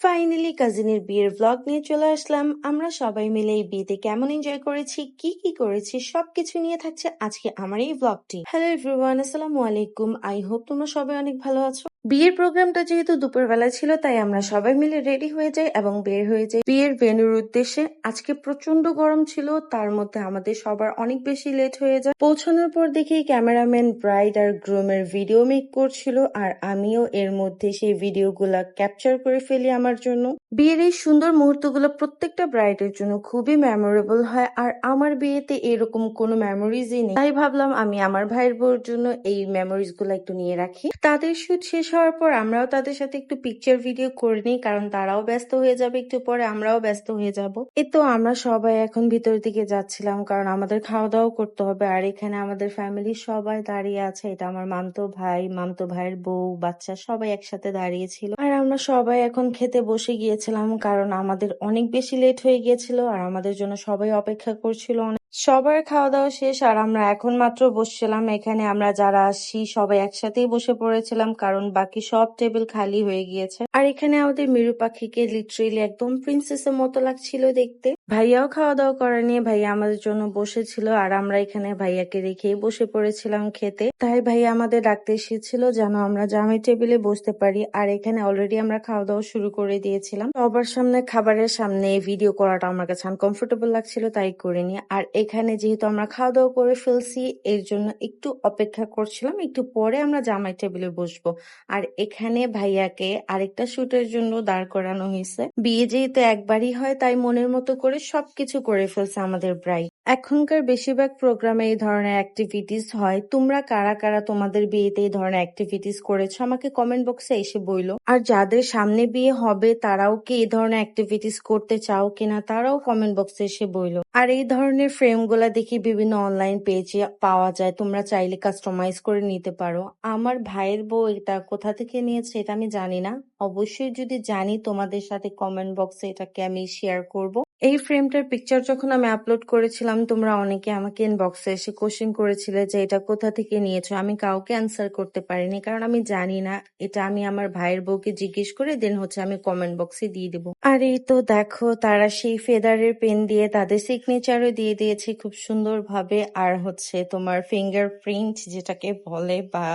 Finally কাজিনের বিয়ের vlog নিয়ে চলে আসলাম। আমরা সবাই মিলে এই বিয়েতে কেমন এনজয় করেছি, কি কি করেছি সবকিছু নিয়ে থাকছে আজকে আমার এই ভ্লগটি। হ্যালো এভরিওয়ান, আসসালামু আলাইকুম। আই হোপ তোমরা সবাই অনেক ভালো আছো। বিয়ের প্রোগ্রামটা যেহেতু দুপুরবেলা ছিল, তাই আমরা সবাই মিলে রেডি হয়ে যাই এবং বের হয়ে যাই বিয়ের ভেন্যুর উদ্দেশ্যে। আজকে প্রচন্ড গরম ছিল, তার মধ্যে আমাদের সবার অনেক বেশি লেট হয়ে যায়। পৌঁছানোর পর দেখি ক্যামেরাম্যান ব্রাইড আর গ্রুমের ভিডিও মেক করছিল, আর আমিও এর মধ্যে সেই ভিডিওগুলা ক্যাপচার করে ফেলি আমার জন্য। বিয়ের এই সুন্দর মুহূর্তগুলো প্রত্যেকটা ব্রাইডের জন্য খুবই মেমোরেবল হয়, আর আমার বিয়েতে এরকম কোনো মেমোরিজই নেই। তাই ভাবলাম আমি আমার ভাইয়ের বউর জন্য এই মেমোরিজ গুলো একটু নিয়ে রাখি। তাদের শুট শেষ হওয়ার পর আমরাও তাদের সাথে একটু পিকচার ভিডিও করে নিই, কারণ তারাও ব্যস্ত হয়ে যাবে, একটু পরে আমরাও ব্যস্ত হয়ে যাব। এই তো আমরা সবাই এখন ভিতর দিকে যাচ্ছিলাম, কারণ আমাদের খাওয়া দাওয়া করতে হবে। আর এখানে আমাদের ফ্যামিলির সবাই দাঁড়িয়ে আছে। এটা আমার মামতো ভাই, মামতো ভাইয়ের বউ, বাচ্চা সবাই একসাথে দাঁড়িয়েছিল। আর আমরা সবাই এখন খেতে বসে গিয়েছিলাম, কারণ আমাদের অনেক বেশি লেট হয়ে গিয়েছিল আর আমাদের জন্য সবাই অপেক্ষা করছিল। সবার খাওয়া দাওয়া শেষ আর আমরা এখন মাত্র বসছিলাম। এখানে আমরা যারা আসছি সবাই একসাথেই বসে পড়েছিলাম, কারণ বাকি সব টেবিল খালি হয়ে গিয়েছে। আর এখানে আমাদের মিরু পাখিকে লিটারেলি একদম প্রিন্সেসের মতো লাগছিল দেখতে। ভাইয়াও খাওয়া দাওয়া করা নিয়ে ভাইয়া আমাদের জন্য বসেছিল, আর আমরা এখানে ভাইয়াকে রেখেই বসে পড়েছিলাম খেতে। তাই ভাইয়া আমাদের ডাকতে এসেছিল যেন আমরা জামাই টেবিলে বসতে পারি। আর এখানে অলরেডি আমরা খাওয়া দাওয়া শুরু করে দিয়েছিলাম। সবার সামনে খাবারের সামনে ভিডিও করাটা আমার কাছে আনকমফোর্টেবল লাগছিল, তাই করিনি। আর এখানে যেহেতু আমরা খাওয়া দাওয়া করে ফেলছি, এর জন্য একটু অপেক্ষা করছিলাম, একটু পরে আমরা জামাই টেবিলে বসবো। আর এখানে ভাইয়াকে আরেকটা শুটের জন্য দাঁড় করানো হয়েছে। বিয়ে যেহেতু একবারই হয়, তাই মনের মতো করে সবকিছু করে ফেলছে আমাদের ব্রাইড। এখনকার বেশিরভাগ প্রোগ্রামে এই ধরনের অ্যাক্টিভিটিস হয়। তোমরা কারা কারা তোমাদের বিয়েতে এই ধরনের অ্যাক্টিভিটিস করেছো আমাকে কমেন্ট বক্সে এসে বইলো। আর যাদের সামনে বিয়ে হবে তারাও কি এই ধরনের অ্যাক্টিভিটিস করতে চাও কিনা, তারাও কমেন্ট বক্সে এসে বইলো। আর এই ধরনের ফ্রেম গুলা দেখি বিভিন্ন অনলাইন পেজে পাওয়া যায়, তোমরা চাইলে কাস্টমাইজ করে নিতে পারো। আমার ভাইয়ের বউ এটা কোথা থেকে নিয়েছে এটা আমি জানি না। অবশ্যই যদি জানি তোমাদের সাথে কমেন্ট বক্সে এটাকে আমি শেয়ার করব। এই ফ্রেমটার পিকচার যখন আমি আপলোড করেছিলাম, তোমরা অনেকে আমাকে ইনবক্সে এসে কোশ্চেন করেছিলে যে এটা কোথা থেকে নিয়েছো। আমি কাউকে অ্যান্সার করতে পারিনি, কারণ আমি জানি না। এটা আমি আমার ভাইয়ের বউকে জিজ্ঞেস করে দেন আমি কমেন্ট বক্সে দিয়ে দেবো। আর এই তো দেখো, তারা সেই ফেদারের পেন দিয়ে তাদের সিগনেচারও দিয়ে দিয়েছে খুব সুন্দর ভাবে। আর তোমার ফিঙ্গারপ্রিন্ট যেটাকে বলে, বা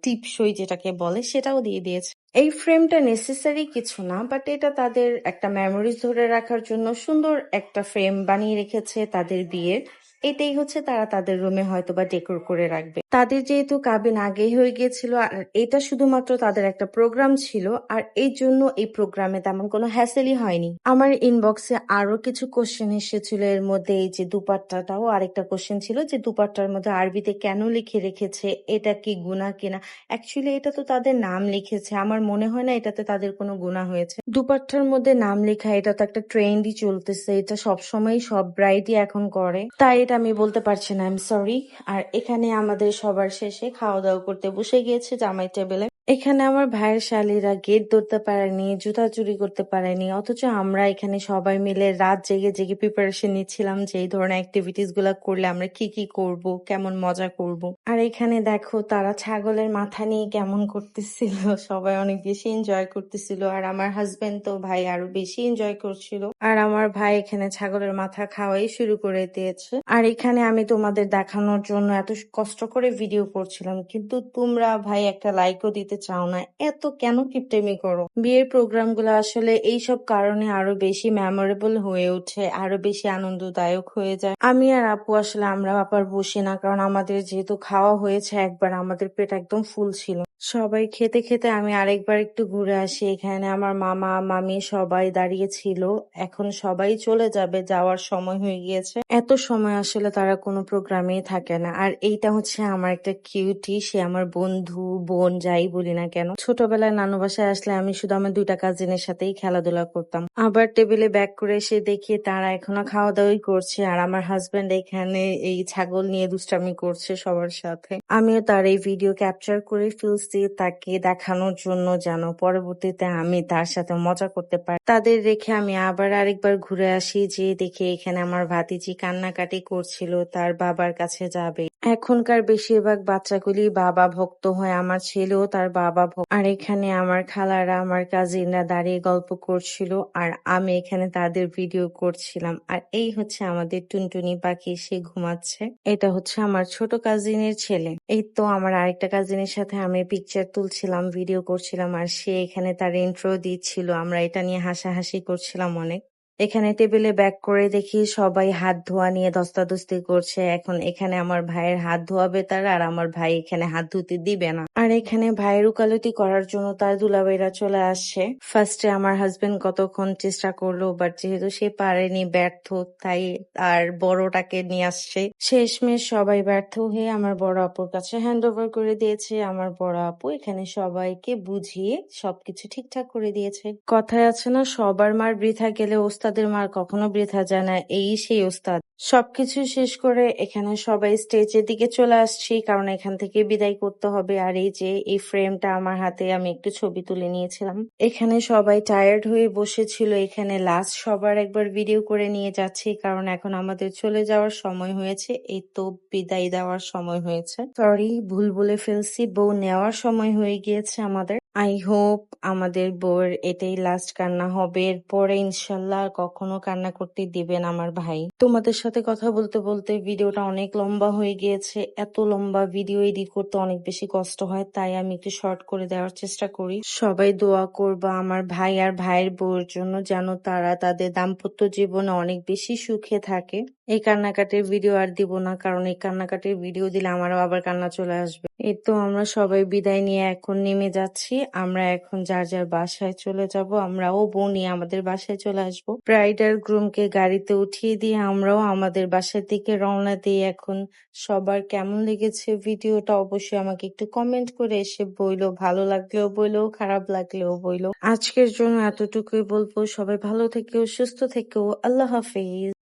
টিপসই যেটাকে বলে, সেটাও দিয়ে দিয়েছে। এই ফ্রেমটা নেসেসারি কিছু না, বাট এটা তাদের একটা মেমোরিজ ধরে রাখার জন্য সুন্দর একটা ফ্রেম বানিয়ে রেখেছে তাদের বিয়ের। এটাই তারা তাদের রুমে হয়তো বা ডেকোর করে রাখবে। তাদের যেহেতু কাবিন আগেই হয়ে গিয়েছিল, আর এটা শুধুমাত্র তাদের একটা প্রোগ্রাম ছিল, আর এই জন্য এই প্রোগ্রামে তেমন কোনো হ্যাসেলই হয়নি। আমার ইনবক্সে আরো কিছু কোশ্চেন এসেছিল, এর মধ্যে এই যে দুপাট্টাটাও আরেকটা কোশ্চেন ছিল, যে দুপাট্টার মধ্যে আরবিতে কেন লিখে রেখেছে, এটা কি গুনাহ কিনা। অ্যাকচুয়ালি এটা তো তাদের নাম লিখেছে, আমার মনে হয় না এটাতে তাদের কোনো গুনাহ হয়েছে। দুপাট্টার মধ্যে নাম লেখা এটা তো একটা ট্রেন্ডই চলতেছে, এটা সবসময় সব ব্রাইডই এখন করে, তাই এটা আমি বলতে পারছি না, আই এম সরি। আর এখানে আমাদের সবার শেষে খাওয়া দাওয়া করতে বসে গিয়েছে জামাই টেবিলে। এখানে আমার ভাইয়ের শালীরা গেট ধরতে পারেনি, জুতা চুরি করতে পারেনি, অথচ আমরা এখানে সবাই মিলে রাত জেগে জেগে প্রিপারেশন নিচ্ছিলাম যে এই ধরনের অ্যাক্টিভিটিস গুলা করলে আমরা কি কি করব, কেমন মজা করব। আর এখানে দেখো তারা ছাগলের মাথা নিয়ে কেমন করতেছিল, সবাই অনেক বেশি এনজয় করতেছিল। আর আমার হাজবেন্ড তো ভাই আরো বেশি এনজয় করছিল। আর আমার ভাই এখানে ছাগলের মাথা খাওয়াই শুরু করে দিয়েছে। আর এখানে আমি তোমাদের দেখানোর জন্য এত কষ্ট করে ভিডিও করছিলাম, কিন্তু তোমরা ভাই একটা লাইকও দিতে চাও না, এত কেন কিপটেমি করো। বিয়ের প্রোগ্রাম গুলো আসলে এইসব কারণে আরো বেশি মেমোরেবল হয়ে ওঠে, আরো বেশি আনন্দদায়ক হয়ে যায়। আমি আর আপু আসলে আমরা আবার বসি না, কারণ আমাদের যেহেতু খাওয়া হয়েছে একবার, আমাদের পেট একদম ফুল ছিল। সবাই খেতে খেতে আমি আরেকবার একটু ঘুরে আসি। এখানে আমার মামা মামি সবাই দাঁড়িয়ে ছিল। এখন সবাই চলে যাবে, যাওয়ার সময় হয়ে গিয়েছে। এত সময় আসলে তারা কোনো প্রোগ্রামেই থাকে না। আর এইটা আমার একটা কিউটি, সে আমার বন্ধু, বোন, যাই বলি না কেন। ছোটবেলায় নানু বাসায় আসলে আমি শুধু আমার দুইটা কাজিনের সাথেই খেলাধুলা করতাম। আবার টেবিলে ব্যাক করে এসে দেখি তারা এখনো খাওয়া দাওয়াই করছে, আর আমার হাজবেন্ড এখানে এই ছাগল নিয়ে দুষ্টামি করছে সবার সাথে। আমিও তার এই ভিডিও ক্যাপচার করে ফেলছি। ফেলছি তাকে দেখানোর জন্য যেন পরবর্তীতে আমি তার সাথে মজা করতে পারি। তাদের রেখে আমি আবার আরেকবার ঘুরে আসি, যে দেখি এখানে আমার ভাতিজি কান্নাকাটি করছিল তার বাবার কাছে যাবে। এখনকার বেশিরভাগ বাচ্চাগুলি বাবা ভক্ত হয়, আমার ছেলেও তার বাবা ভক্ত। আর এখানে আমার খালারা আমার কাজিনরা দাঁড়িয়ে গল্প করছিল আর আমি এখানে তাদের ভিডিও করছিলাম। আর এই হচ্ছে আমাদের টুনটুনি পাখি, সে ঘুমাচ্ছে। এটা হচ্ছে আমার ছোট কাজিনের ছেলে। এই তো আমার আরেকটা কাজিনের সাথে আমি পিকচার তুলছিলাম, ভিডিও করছিলাম, আর সে এখানে তার ইন্ট্রো দিচ্ছিল। আমরা এটা নিয়ে হাসাহাসি করছিলাম অনেক। এখানে টেবিলে ব্যাক করে দেখি সবাই হাত ধোয়া নিয়ে ধস্তাধস্তি করছে। এখন এখানে আমার ভাইয়ের হাত ধোয়াবে তারা, আর আমার ভাই এখানে হাত ধুতে দিবে না। আর এখানে ভাইয়ের উকালতি করার জন্য তার দুলাভাইরা চলে আসছে। ফার্স্টে আমার হাজবেন্ড কতক্ষণ চেষ্টা করলো, বাট যেহেতু সে পারেনি, ব্যর্থ, তাই আর বড়টাকে নিয়ে আসছে। শেষমেশ সবাই ব্যর্থ হয়ে আমার বড় আপুর কাছে হ্যান্ড ওভার করে দিয়েছে। আমার বড় আপু এখানে সবাইকে বুঝিয়ে সবকিছু ঠিকঠাক করে দিয়েছে। কথায় আছে না, সবার মার বৃথা গেলে ওস্তাদের মার কখনো বৃথা যায় না, এই সেই ওস্তাদ। সবকিছু শেষ করে এখানে সবাই স্টেজের দিকে চলে আসছি, কারণ এখান থেকে বিদায় করতে হবে। আর এই যে এই ফ্রেমটা আমার হাতে, আমি একটু ছবি তুলে নিয়েছিলাম। এখানে সবাই টায়ার্ড হয়ে বসেছিল, এখানে লাস্ট সবার একবার ভিডিও করে নিয়ে যাচ্ছি, কারণ এখন আমাদের চলে যাওয়ার সময় হয়েছে। এই তো বিদায় দেওয়ার সময় হয়েছে। সরি, ভুল বলে ফেলছি, বউ নেওয়ার সময় হয়ে গিয়েছে আমাদের। আই হোপ আমাদের বউয়ের এটাই লাস্ট কান্না হবে, এরপরে ইনশাল্লাহ আর কখনো কান্না করতে দিবেন আমার ভাই। তোমাদের সাথে কথা বলতে বলতে ভিডিওটা অনেক লম্বা হয়ে গিয়েছে। এত লম্বা ভিডিও এডিট করতে অনেক বেশি কষ্ট হয়, তাই আমি একটু শর্ট করে দেওয়ার চেষ্টা করি। সবাই দোয়া করবা আমার ভাই আর ভাইয়ের বউয়ের জন্য, যেন তারা তাদের দাম্পত্য জীবনে অনেক বেশি সুখে থাকে। এই কান্নাকাটির ভিডিও আর দিব না, কারণ এই কান্নাকাটির ভিডিও দিলে আমারও আবার কান্না চলে আসবে। এই তো আমরা সবাই বিদায় নিয়ে এখন নেমে যাচ্ছি। আমরা এখন যার যার বাসায় চলে যাব। আমরাও বউ নিয়ে আমাদের বাসায় চলে আসবো। ব্রাইড আর গ্রুমকে গাড়িতে উঠিয়ে দিয়ে আমরাও আমাদের বাসার দিকে রওনা দিই। এখন সবার কেমন লেগেছে ভিডিওটা অবশ্যই আমাকে একটু কমেন্ট করে এসে বইলো, ভালো লাগলেও বইলো, খারাপ লাগলেও বইলো। আজকের জন্য এতটুকুই বলবো, সবাই ভালো থেকো, সুস্থ থেকো, আল্লাহ হাফেজ।